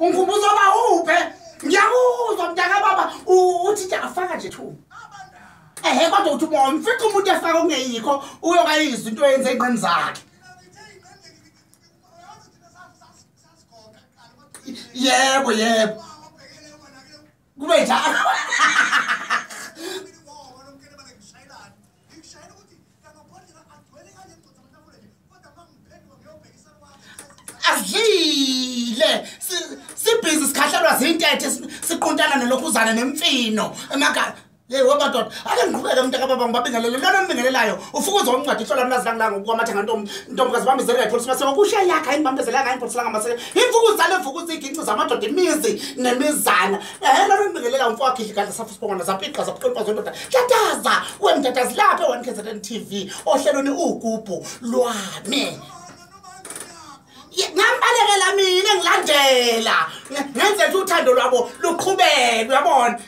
Ungkhumbuzo bawuphe. Ngiyakuzwa mntaka baba uthi nje afaka nje thu. Kodwa uthi umfica umuntu efaka okungeyikho uyokayizwa into yenze inqem zakhe. Yebo. Kube njalo. Asile sibhizi sikhahlelwa zintethe siquntana nelokhuzana nemfino emakhaya. Madoda ake ngiqhubeke mntaka baba ngibabingelele lona ngibingelelayo ufukuze umncwadi ihlola mnazi la ngokuwamathenga ntombi bami zere police mase ngokushiya yakhe ayibambezela ngayo police langa mase imfukuza lefukuza iginqi zamadoda imizi nemizana lona ngibingelela umfowakhe idla safu sibongana zapiqa zakuqonpa zondoda tataza wemtatazi lapha e1KZN TV ohlelweni ugubu lwami ngambalekela mina ngilandela ngenze nje uthando lwabo luqhubeke uyabona.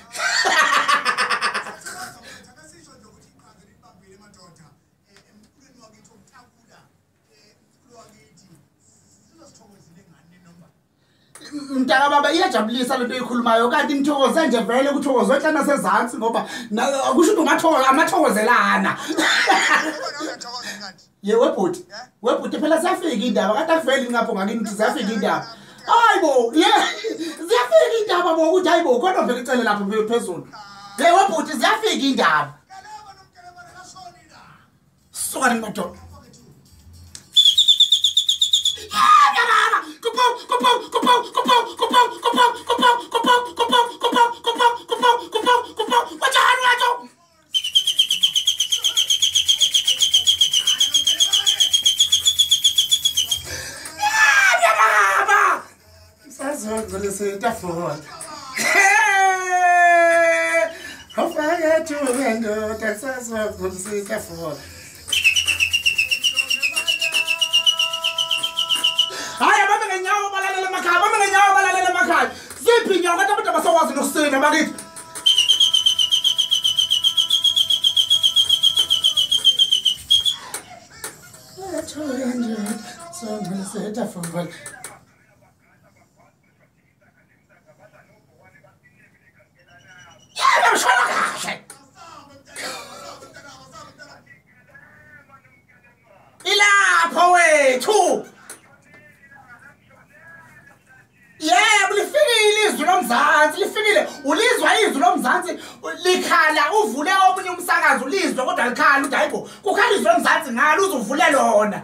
Mntaka baba iyajabulisa lento eyikhulumayo kanti ngithokoze nje vele ukuthokoza ehlana sezantsi ngoba kusho ukuthi ungathokoza amathokozelana. Webhuti phela siyafika indaba kanti akuveli ngapho ngakini ukuthi siyafika indaba. Hayibo ziyafika indaba bokuthi hayibo kodwa vele icele lapho phezulu. Webhuti ziyafika indaba. Sokani madoda. Haya baba ngenyawo balalela emakhaya ziphi inyawo kanti abantu abasakwazi nosina bakithi ilapho wethu. Lifikile ulizwa izwi lomzansi likhala uvule omunye umsakazo ulizwe kodwa likhala uthi hayibo kukhala izwi lomzansi ngalo uzuvule lona.